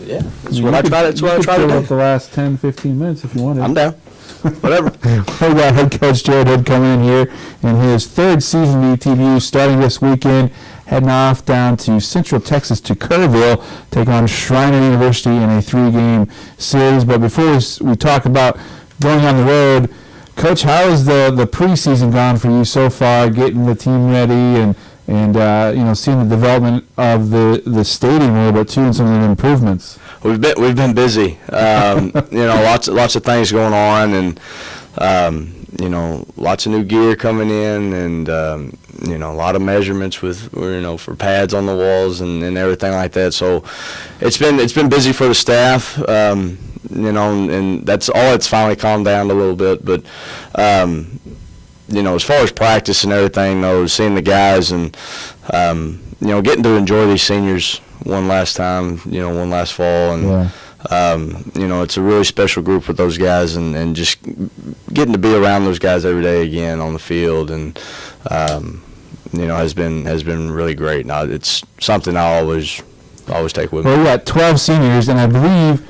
Yeah, that's what I try to do. Fill up the last 10, 15 minutes if you wanted. I'm down. Whatever. We got head coach Jared Hood coming in here in his third season in ETBU, starting this weekend, heading off down to Central Texas to Kerrville, take on Schreiner University in a 3-game series. But before we talk about going on the road, Coach, how has the preseason gone for you so far, getting the team ready and seeing the development of the stadium a little bit too, and some of the improvements? We've been busy. Lots of things going on, and lots of new gear coming in, and a lot of measurements for pads on the walls and everything like that. So it's been busy for the staff. And that's all. It's finally calmed down a little bit, but as far as practice and everything, though, seeing the guys and getting to enjoy these seniors one last time, one last fall, and it's a really special group with those guys, and just getting to be around those guys every day again on the field, and has been really great. Now it's something I always take with me. Well, we got 12 seniors, and I believe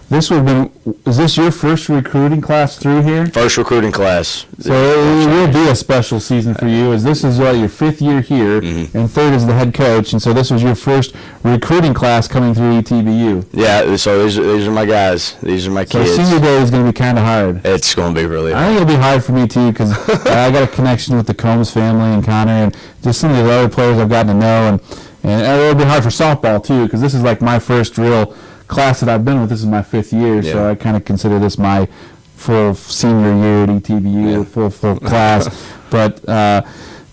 this would have been, is this your first recruiting class through here? First recruiting class. So it will be a special season for you, as this is your 5th year here, and third as the head coach, and so this was your first recruiting class coming through ETBU. Yeah, so these are my guys. These are my kids. So senior day is going to be kind of hard. It's going to be really hard. I think it'll be hard for me too, because I got a connection with the Combs family and Connor, and just some of the other players I've gotten to know, and it'll be hard for softball too, because this is like my first real class that I've been with. This is my 5th year, so I kind of consider this my full senior year at ETBU, full class. But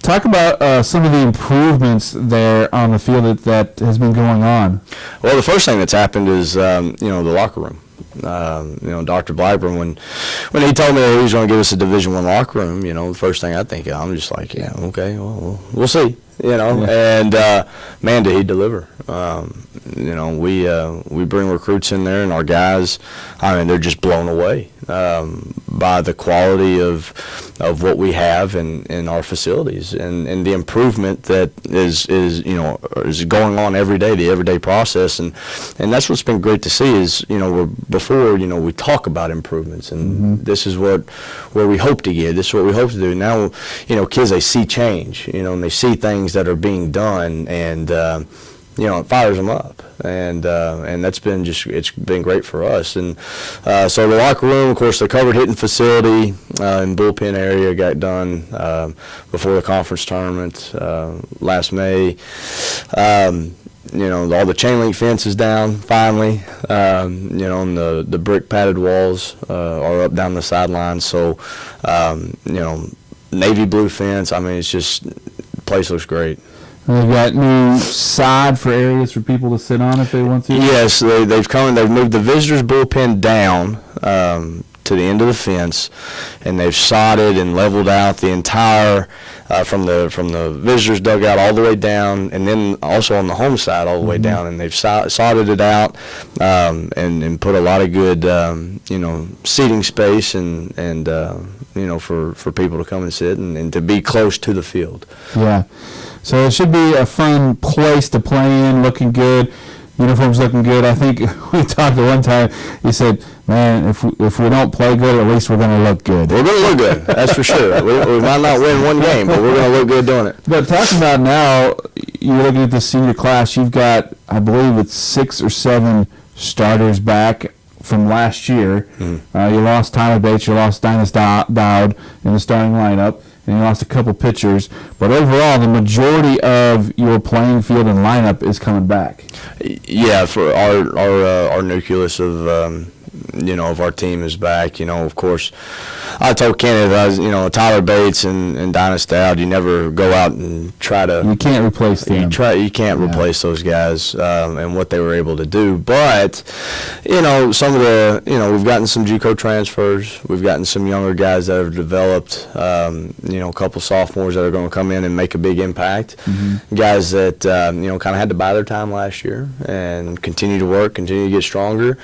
talk about some of the improvements there on the field that has been going on. Well, the first thing that's happened is the locker room. Dr. Blackburn, when he told me that he was going to give us a Division I locker room, the first thing I think, I'm just like, okay, well, we'll see. And man, did he deliver. We bring recruits in there, and our guys, they're just blown away by the quality of what we have in our facilities, and the improvement that is going on every day, the everyday process, and that's what's been great to see is, before, we talk about improvements, and this is where we hope to get, this is what we hope to do. Now, kids, they see change, and they see things that are being done, and it fires them up, and that's been it's been great for us. And so the locker room, of course, the covered hitting facility and bullpen area got done before the conference tournament last May. All the chain link fence is down finally. And the brick padded walls are up down the sidelines. So navy blue fence. It's just, the place looks great. They've got new sod for areas for people to sit on if they want to. Yes, they've moved the visitors' bullpen down to the end of the fence, and they've sodded and leveled out the entire from the visitors' dugout all the way down, and then also on the home side all the way down. And they've sodded it out and put a lot of good seating space and for people to come and sit and to be close to the field. Yeah. So it should be a fun place to play in, looking good, uniforms looking good. I think we talked at one time, you said, man, if we don't play good, at least we're going to look good. We're going to look good, that's for sure. We might not win one game, but we're going to look good doing it. But talking about now, you're looking at the senior class, you've got, I believe it's 6 or 7 starters back from last year. You lost Tyler Bates, you lost Dynas Dowd in the starting lineup, and you lost a couple pitchers, but overall, the majority of your playing field and lineup is coming back. Yeah, for our nucleus of of our team is back. Of course, I told Kenny that Tyler Bates and Dynas Dowd, you never go out and try to. You can't replace them. You can't replace those guys and what they were able to do. But some of the we've gotten some JUCO transfers. We've gotten some younger guys that have developed. A couple sophomores that are going to come in and make a big impact. Guys that kind of had to buy their time last year and continue to work, continue to get stronger.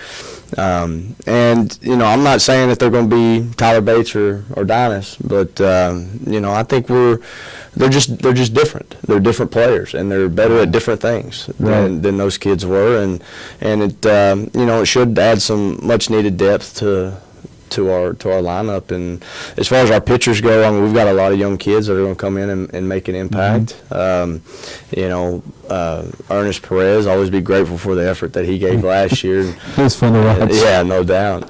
I'm not saying that they're going to be Tyler Bates athletes are Dinas, but I think they're just different. They're different players, and they're better at different things than those kids were, and it it should add some much needed depth to our lineup. And as far as our pitchers go, I mean, we've got a lot of young kids that are going to come in and make an impact. Ernest Perez, always be grateful for the effort that he gave last year. It was fun to watch. Yeah, no doubt.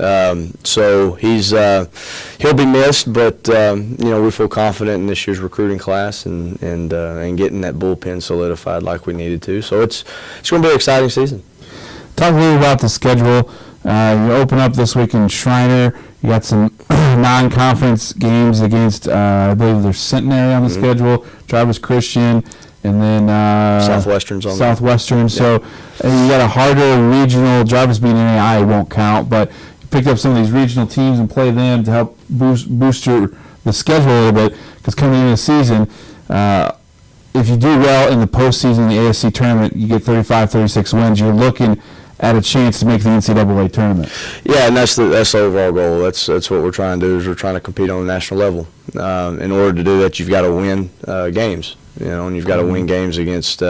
So he'll be missed, but we feel confident in this year's recruiting class and getting that bullpen solidified like we needed to. So it's going to be an exciting season. Talk a little about the schedule. You open up this week in Schreiner. You got some non-conference games against, I believe there's Centenary on the schedule, Travis Christian, and then Southwestern's on Southwestern. So you got a harder regional. Jarvis being NAI won't count, but you picked up some of these regional teams and play them to help boost the schedule a little bit. Because coming into the season, if you do well in the postseason, the ASC tournament, you get 35, 36 wins. You're looking at a chance to make the NCAA tournament. Yeah, and that's the overall goal. That's what we're trying to do. Is we're trying to compete on a national level. In order to do that, you've got to win games. And you've got to win games against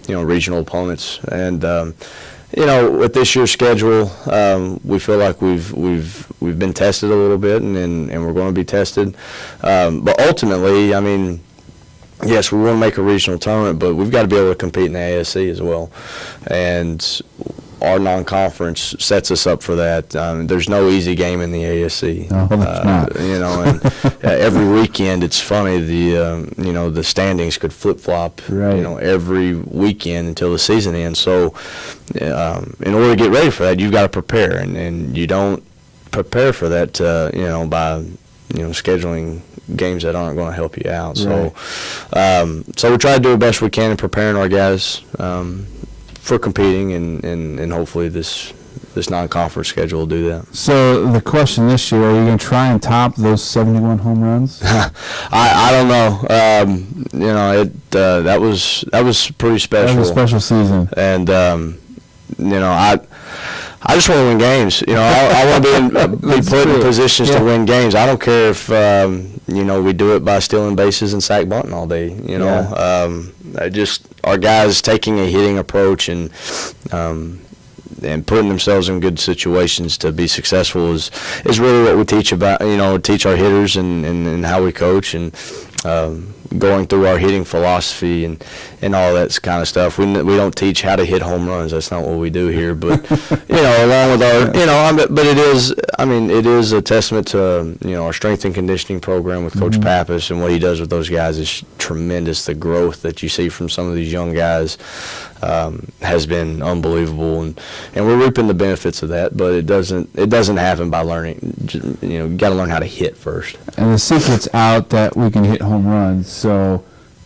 regional opponents. And with this year's schedule, we feel like we've been tested a little bit, and we're going to be tested. But ultimately, I mean, yes, we want to make a regional tournament, but we've got to be able to compete in the ASC as well. And our non-conference sets us up for that. There's no easy game in the ASC. No, there's not. And every weekend it's funny. The standings could flip-flop. Right. Every weekend until the season ends. So, in order to get ready for that, you've got to prepare, and you don't prepare for that, by scheduling games that aren't going to help you out. Right. So we try to do the best we can in preparing our guys for competing, and hopefully this non-conference schedule will do that. So the question this year, are you going to try and top those 71 home runs? I don't know. That was pretty special. That was a special season. And I just want to win games. I want to be put in positions to win games. I don't care if we do it by stealing bases and sack bunting all day. Our guys taking a hitting approach and putting themselves in good situations to be successful is really what we teach about. Teach our hitters and how we coach, and going through our hitting philosophy and all that kind of stuff. We don't teach how to hit home runs. That's not what we do here. But along with our but it is a testament to our strength and conditioning program with Coach Pappas, and what he does with those guys is tremendous. The growth that you see from some of these young guys has been unbelievable, and we're reaping the benefits of that. But it doesn't happen by learning. You got to learn how to hit first. And the secret's out that we can hit home runs, so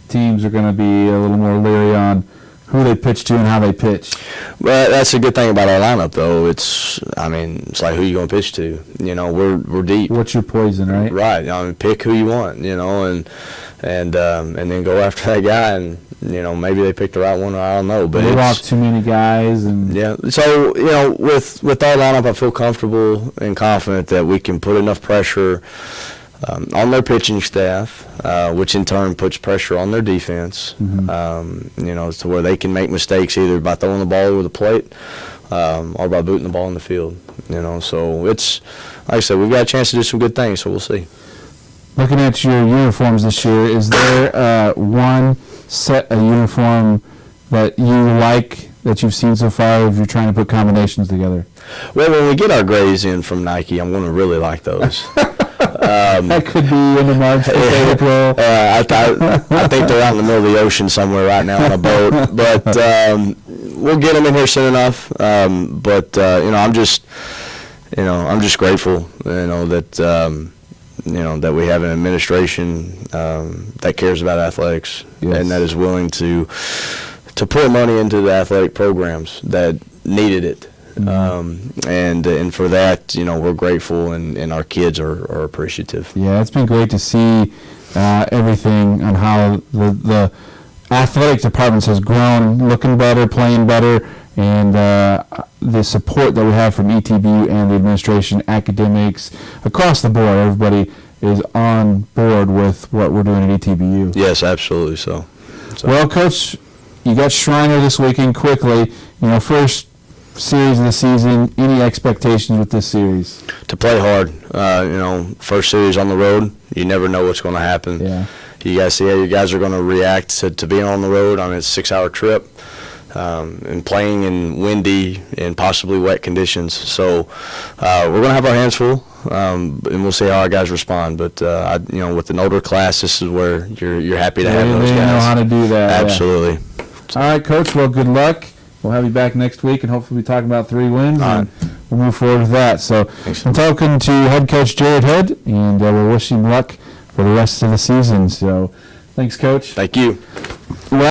teams are going to be a little more leery on who they pitch to and how they pitch. Well, that's a good thing about our lineup, though. It's like who you going to pitch to. We're deep. What's your poison, right? Right. Pick who you want. And then go after that guy, and maybe they pick the right one, or I don't know. But they walk too many guys, and yeah. So with our lineup, I feel comfortable and confident that we can put enough pressure on their pitching staff, which in turn puts pressure on their defense. To where they can make mistakes either by throwing the ball over the plate or by booting the ball in the field. So it's, like I said, we've got a chance to do some good things. So we'll see. Looking at your uniforms this year, is there one set of uniform that you like that you've seen so far, if you're trying to put combinations together? Well, when we get our grays in from Nike, I'm going to really like those. That could be in the March, April. I think they're out in the middle of the ocean somewhere right now on a boat. But we'll get them in here soon enough. I'm just grateful, that we have an administration that cares about athletics, and that is willing to put money into the athletic programs that needed it. And for that, we're grateful, and our kids are appreciative. Yeah, it's been great to see everything on how the athletic departments has grown, looking better, playing better, and the support that we have from ETBU and the administration, academics, across the board. Everybody is on board with what we're doing at ETBU. Yes, absolutely. So. Well, Coach, you got Schreiner this weekend. Quickly, first series of the season. Any expectations with this series? To play hard. First series on the road. You never know what's going to happen. Yeah. You guys see how you guys are going to react to being on the road on a 6-hour trip. And playing in windy and possibly wet conditions. So we're going to have our hands full, and we'll see how our guys respond. But, with an older class, this is where you're happy to have those guys. They know how to do that. Absolutely. Yeah. All right, Coach. Well, good luck. We'll have you back next week, and hopefully we talk about 3 wins, and we'll move forward with that. So Thanks. I'm talking to head coach Jared Head, and we're wishing luck for the rest of the season. So thanks, Coach. Thank you.